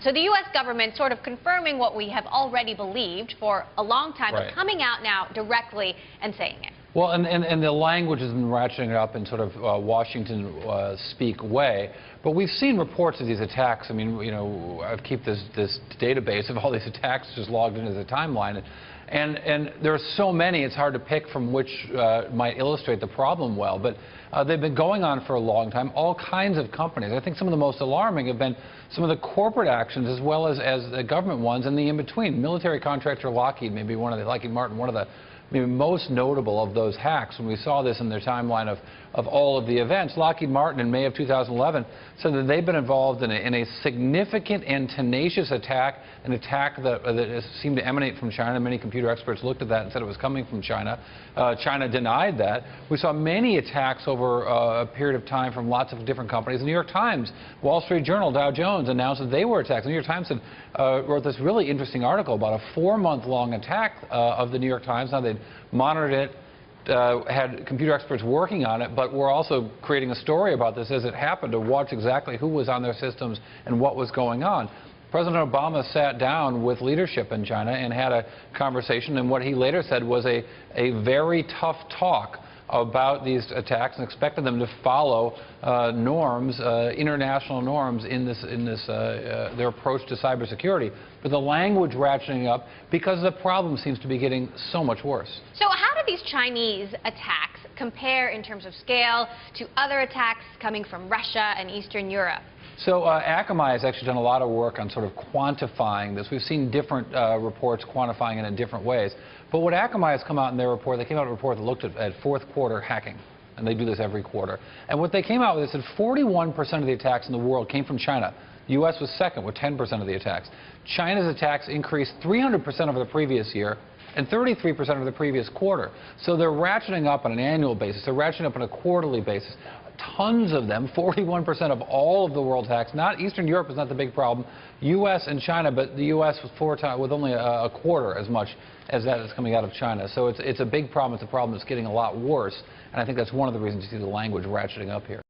So the U.S. government sort of confirming what we have already believed for a long time, right, but coming out now directly and saying it. Well, and the language has been ratcheting it up in sort of Washington-speak way. But we've seen reports of these attacks. I mean, you know, I keep this database of all these attacks just logged into the timeline. And there are so many, it's hard to pick from which might illustrate the problem well. But they've been going on for a long time, all kinds of companies. I think some of the most alarming have been some of the corporate actions as well as the government ones and the in-between. Military contractor Lockheed, maybe Lockheed Martin, one of the maybe most notable of those hacks. When we saw this in their timeline of all of the events, Lockheed Martin in May of 2011 said that they've been involved in a significant and tenacious attack, an attack that seemed to emanate from China. Many computer experts looked at that and said it was coming from China. China denied that. We saw many attacks over a period of time from lots of different companies. The New York Times, Wall Street Journal, Dow Jones announced that they were attacked. The New York Times wrote this really interesting article about a 4-month-long attack of the New York Times. Now they'd monitored it, had computer experts working on it, but we're also creating a story about this as it happened to watch exactly who was on their systems and what was going on. President Obama sat down with leadership in China and had a conversation, and what he later said was a very tough talk about these attacks and expected them to follow norms, international norms in their approach to cybersecurity. But the language ratcheting up because the problem seems to be getting so much worse. So how do these Chinese attacks compare in terms of scale to other attacks coming from Russia and Eastern Europe? So Akamai has actually done a lot of work on sort of quantifying this. We've seen different reports quantifying it in different ways. But what Akamai has come out in their report, they came out with a report that looked at fourth quarter hacking. And they do this every quarter. And what they came out with is that 41% of the attacks in the world came from China. The U.S. was second with 10% of the attacks. China's attacks increased 300% over the previous year and 33% over the previous quarter. So they're ratcheting up on an annual basis. They're ratcheting up on a quarterly basis. Tons of them, 41% of all of the world attacks. Not Eastern Europe is not the big problem. U.S. and China, but the U.S. with only a quarter as much as that is coming out of China. So it's a big problem. It's a problem that's getting a lot worse. And I think that's one of the reasons you see the language ratcheting up here.